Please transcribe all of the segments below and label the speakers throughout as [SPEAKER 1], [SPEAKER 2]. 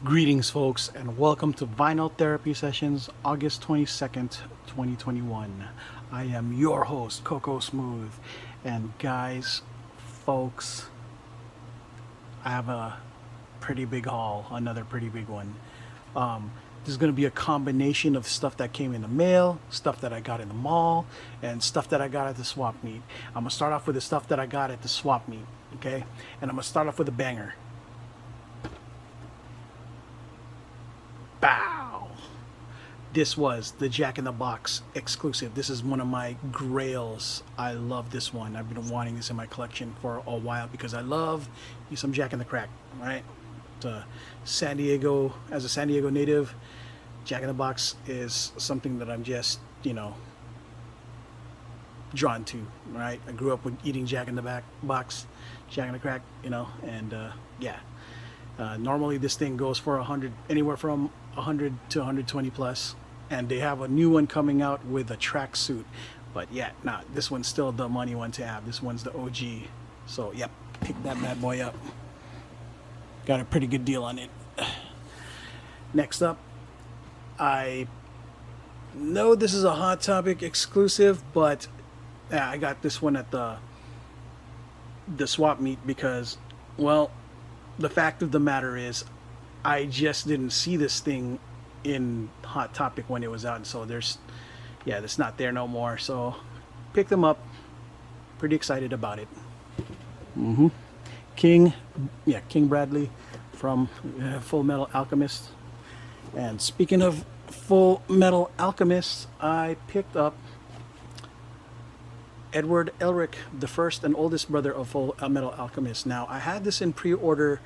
[SPEAKER 1] Greetings, folks, and welcome to Vinyl Therapy Sessions, August 22nd, 2021. I am your host, Coco Smooth. And guys, folks, I have a pretty big haul, another pretty big one. This is going to be a combination of stuff that came in the mail, stuff that I got in the mall, and stuff that I got at the swap meet. I'm going to start off with the stuff that I got at the swap meet, okay? And I'm going to start off with a banger. Bow! This was the Jack in the Box exclusive. This is one of my grails. I love this one. I've been wanting this in my collection for a while because I love me some Jack in the Crack, right? San Diego, as a San Diego native, Jack in the Box is something that I'm just, drawn to, right? I grew up with eating Jack in the Box, Jack in the Crack, and yeah. Normally this thing goes for 100, anywhere from 100 to 120 plus, and they have a new one coming out with a tracksuit. But yeah, nah, this one's still the money one to have. This one's the OG. So yep, pick that bad boy up. Got a pretty good deal on it. Next up, I know this is a Hot Topic exclusive, but I got this one at the swap meet because, well, the fact of the matter is I just didn't see this thing in Hot Topic when it was out, so it's not there no more. So picked them up, pretty excited about it. King Bradley from Full Metal Alchemist. And speaking of Full Metal Alchemist, I picked up Edward Elric, the first and oldest brother of Full Metal Alchemist. Now, I had this in pre-order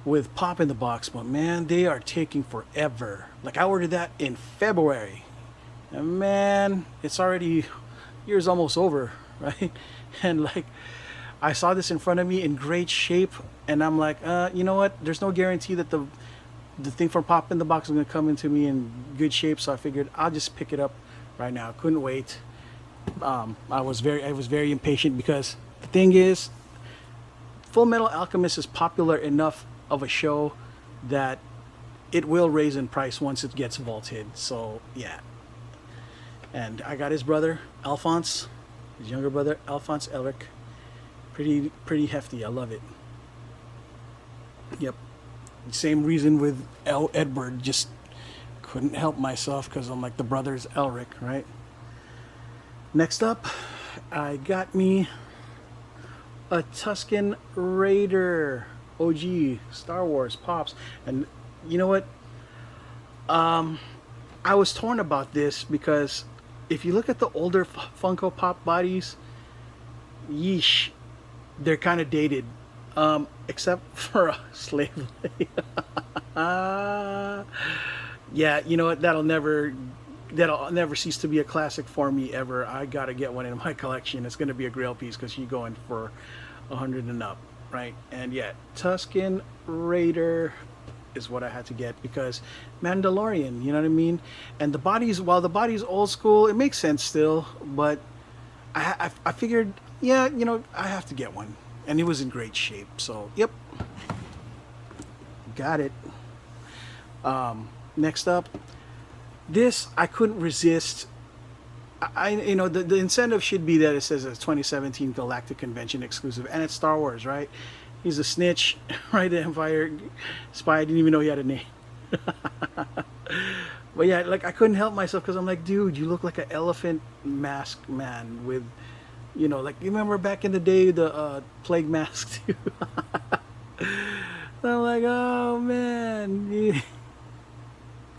[SPEAKER 1] with Pop in the Box, but man, they are taking forever. Like, I ordered that in February, and man, it's already, year's almost over, right? And like, I saw this in front of me in great shape, and I'm like, you know what? There's no guarantee that the thing from Pop in the Box is gonna come into me in good shape, so I figured I'll just pick it up right now. Couldn't wait. I was very impatient because the thing is, Full Metal Alchemist is popular enough of a show that it will raise in price once it gets vaulted. So yeah, and I got his brother Alphonse, his younger brother Alphonse Elric. Pretty hefty. I love it. Yep. Same reason with Edward. Just couldn't help myself because I'm like, the brother's Elric, right? Next up, I got me a Tuscan Raider, OG Star Wars Pops. And you know what? I was torn about this because if you look at the older Funko Pop bodies, yeesh, they're kind of dated, except for a slave lady. Yeah, you know what? That'll never cease to be a classic for me ever. I gotta get one in my collection. It's gonna be a grail piece because she's going for 100 and up, right? And yeah, Tuscan Raider is what I had to get because Mandalorian, you know what I mean? And the bodies, while the body's old school, it makes sense still, but I figured, yeah, I have to get one, and it was in great shape. So yep, got it. Next up, this I couldn't resist. The incentive should be that it says a 2017 Galactic Convention exclusive, and it's Star Wars, right? He's a snitch, right? The Empire spy. I didn't even know he had a name. But yeah, like, I couldn't help myself because I'm like, dude, you look like an elephant mask man with, like, you remember back in the day the plague mask too. I'm like, oh man.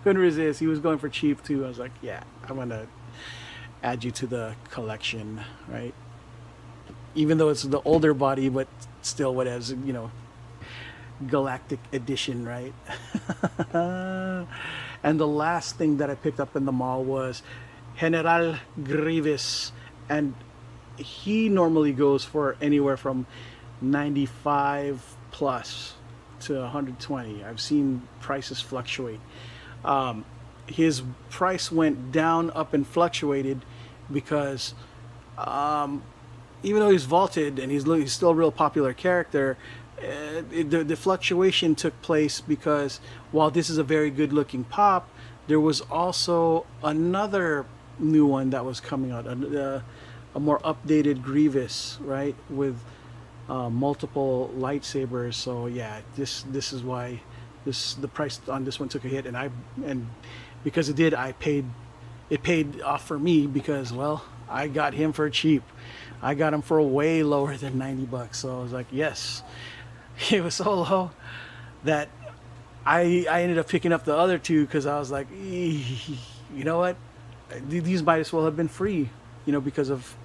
[SPEAKER 1] Couldn't resist. He was going for cheap too. I was like, yeah, I'm gonna add you to the collection, right? Even though it's the older body, but still, what has Galactic Edition, right? And the last thing that I picked up in the mall was General Grievous, and he normally goes for anywhere from 95 plus to 120. I've seen prices fluctuate. His price went down, up, and fluctuated because even though he's vaulted and he's still a real popular character, the fluctuation took place because while this is a very good looking pop, there was also another new one that was coming out, a more updated Grievous, right, with multiple lightsabers. So yeah, this is why the price on this one took a hit, and because it did, it paid off for me because, well, I got him for cheap. I got him for way lower than $90. So I was like, yes. It was so low that I ended up picking up the other two because I was like, you know what? These might as well have been free, because of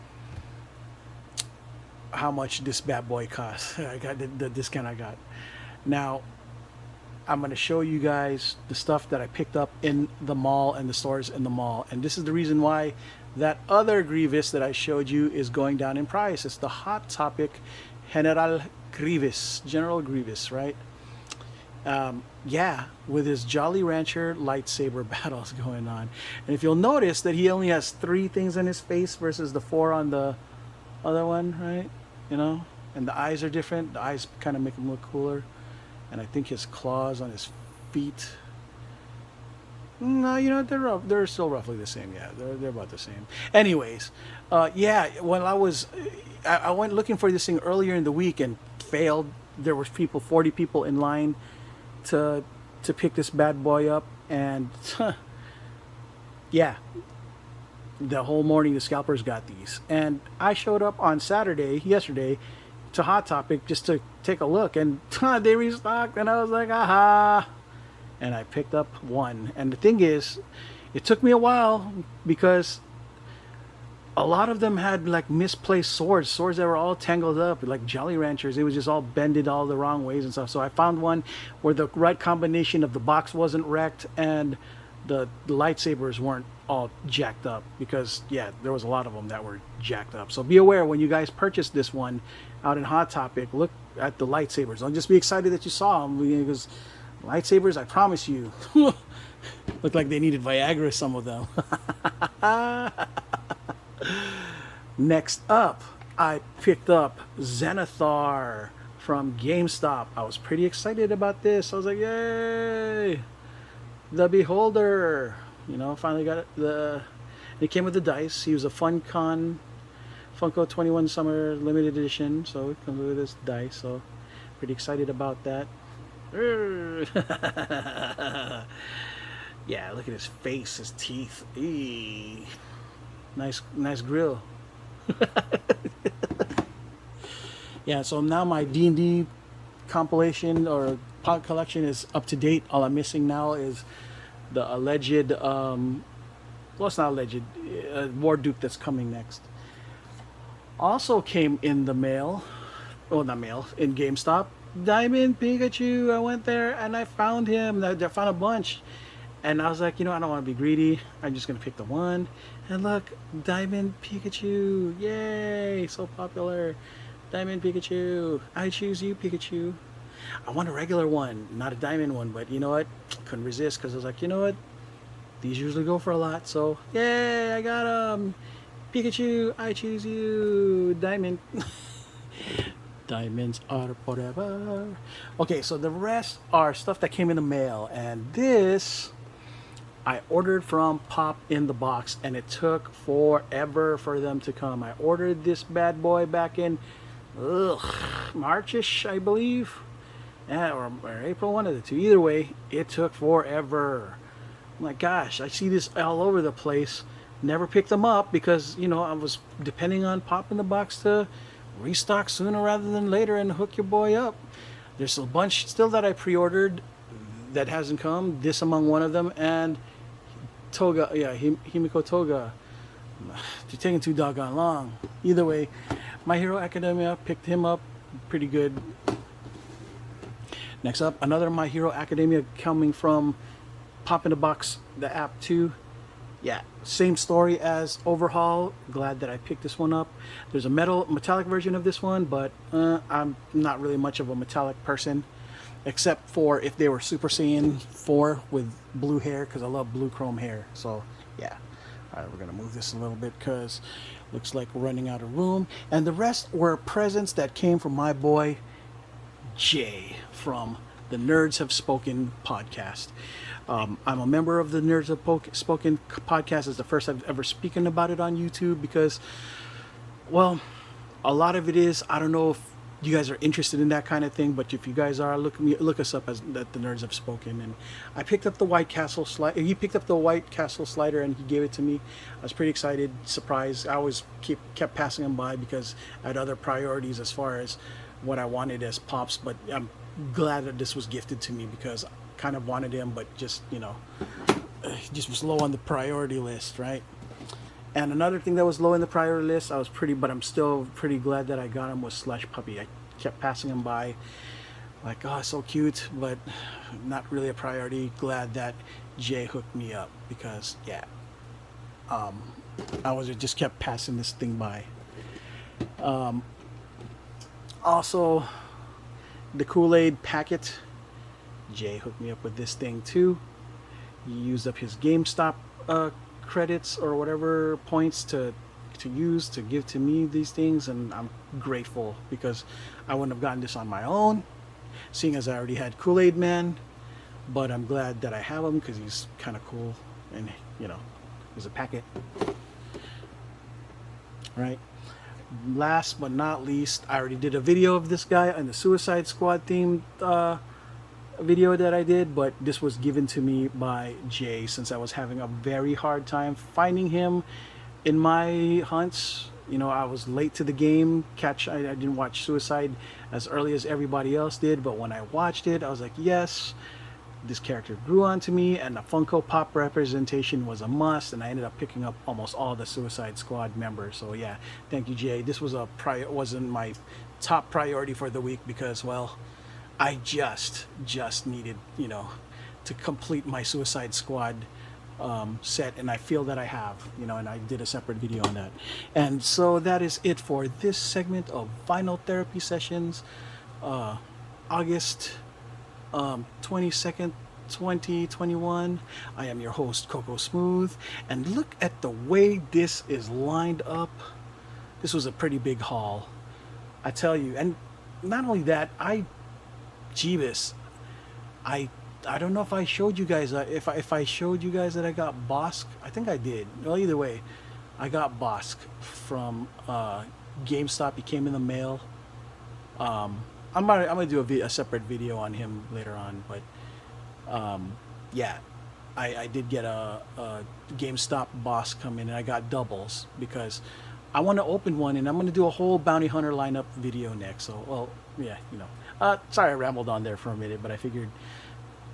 [SPEAKER 1] how much this bad boy costs. I got the discount I got. Now, I'm going to show you guys the stuff that I picked up in the mall and the stores in the mall. And this is the reason why that other Grievous that I showed you is going down in price. It's the Hot Topic General Grievous, right? Yeah, with his Jolly Rancher lightsaber battles going on. And if you'll notice that he only has 3 things on his face versus the 4 on the other one, right? And the eyes are different. The eyes kind of make him look cooler. And I think his claws on his feet, no, they're still roughly the same. Yeah, they're about the same. Anyways, yeah, when I went looking for this thing earlier in the week and failed. There was 40 people in line to pick this bad boy up, and yeah, the whole morning the scalpers got these, and I showed up on yesterday, to Hot Topic just to take a look, and they restocked, and I was like, aha, and I picked up one. And the thing is, it took me a while because a lot of them had like misplaced swords that were all tangled up, like Jolly Ranchers. It was just all bended all the wrong ways and stuff. So I found one where the right combination of the box wasn't wrecked and the lightsabers weren't all jacked up, because yeah, there was a lot of them that were jacked up. So be aware when you guys purchase this one out in Hot Topic, look at the lightsabers. Don't just be excited that you saw them, because lightsabers, I promise you, look like they needed Viagra, some of them. Next up, I picked up Xenothar from GameStop. I was pretty excited about this. I was like, yay! The Beholder. Finally got it. It came with the dice. He was a Funko 21 Summer Limited Edition, so it comes with this dice. So pretty excited about that. Yeah, look at his face, his teeth. Eee. Nice grill. Yeah, so now my D&D compilation or collection is up to date. All I'm missing now is the alleged, well, it's not alleged, War Duke that's coming next. Also came in the mail, well, not mail, in GameStop, Diamond Pikachu. I went there and I found him. I found a bunch. And I was like, I don't want to be greedy. I'm just going to pick the one. And look, Diamond Pikachu. Yay, so popular. Diamond Pikachu. I choose you, Pikachu. I want a regular one, not a diamond one, but you know what? Couldn't resist, because I was like, you know what? These usually go for a lot, so yay, I got him. Pikachu, I choose you. Diamond. Diamonds are forever. Okay, so the rest are stuff that came in the mail, and this I ordered from Pop in the Box, and it took forever for them to come. I ordered this bad boy back in Marchish, I believe. Yeah, or April, one of the two. Either way, it took forever. I'm like, gosh, I see this all over the place. Never picked them up because, I was depending on Pop in the Box to restock sooner rather than later and hook your boy up. There's a bunch still that I pre-ordered that hasn't come. This among one of them, and Toga, yeah, Himiko Toga. You're taking too doggone long. Either way, My Hero Academia, picked him up pretty good. Next up, another My Hero Academia coming from Pop in the Box, the app too. Yeah, same story as Overhaul. Glad that I picked this one up. There's a metallic version of this one, but I'm not really much of a metallic person, except for if they were Super Saiyan 4 with blue hair, because I love blue chrome hair. So yeah. All right, we're gonna move this a little bit because looks like we're running out of room. And the rest were presents that came from my boy Jay from the Nerds Have Spoken podcast. I'm a member of the Nerds Have Spoken podcast. It's the first I've ever spoken about it on YouTube because, well, a lot of it is, I don't know if you guys are interested in that kind of thing, but if you guys are, look us up as that the Nerds Have Spoken. And I picked up the White Castle slider. He picked up the White Castle slider and he gave it to me. I was pretty excited, surprised. I always kept passing him by because I had other priorities as far as what I wanted as pops, but I'm glad that this was gifted to me because I kind of wanted him, but just, you know, he just was low on the priority list, right? And another thing that was low in the priority list, but I'm still pretty glad that I got him, was Slush Puppy. I kept passing him by, like, oh, so cute, but not really a priority. Glad that Jay hooked me up because, yeah, I just kept passing this thing by. Also, the KoolAid packet, Jay hooked me up with this thing too. He used up his GameStop credits or whatever points to use to give to me these things, and I'm grateful because I wouldn't have gotten this on my own, seeing as I already had KoolAid Man. But I'm glad that I have him because he's kind of cool, and you know, he's a packet, right? Last but not least, I already did a video of this guy on the Suicide Squad themed video that I did, but this was given to me by Jay since I was having a very hard time finding him in my hunts. You know, I was late to the game. I didn't watch Suicide as early as everybody else did, but when I watched it, I was like, yes, this character grew onto me, and the Funko Pop representation was a must, and I ended up picking up almost all the Suicide Squad members. So yeah, thank you, Jay. This was wasn't my top priority for the week because, well, I just needed, you know, to complete my Suicide Squad set, and I feel that I have, you know, and I did a separate video on that. And so that is it for this segment of Vinyl Therapy Sessions, August 22nd, 2021. I am your host, Coco Smooth, and look at the way this is lined up. This was a pretty big haul, I tell you. And not only that, Jeebus, I don't know if I showed you guys if I showed you guys that I got Bosk. I think I did. Well, either way, I got Bosk from GameStop. He came in the mail. I'm gonna do a separate video on him later on, but yeah, I did get a GameStop Bosk come in, and I got doubles because I want to open one, and I'm gonna do a whole Bounty Hunter lineup video next. So, well, yeah, you know. Sorry I rambled on there for a minute, but I figured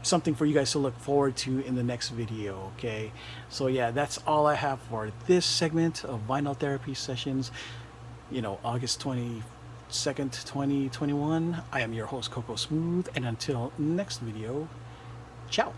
[SPEAKER 1] something for you guys to look forward to in the next video, okay? So yeah, that's all I have for this segment of Vinyl Therapy Sessions, you know, August 22nd, 2021. I am your host, Coco Smooth, and until next video, ciao.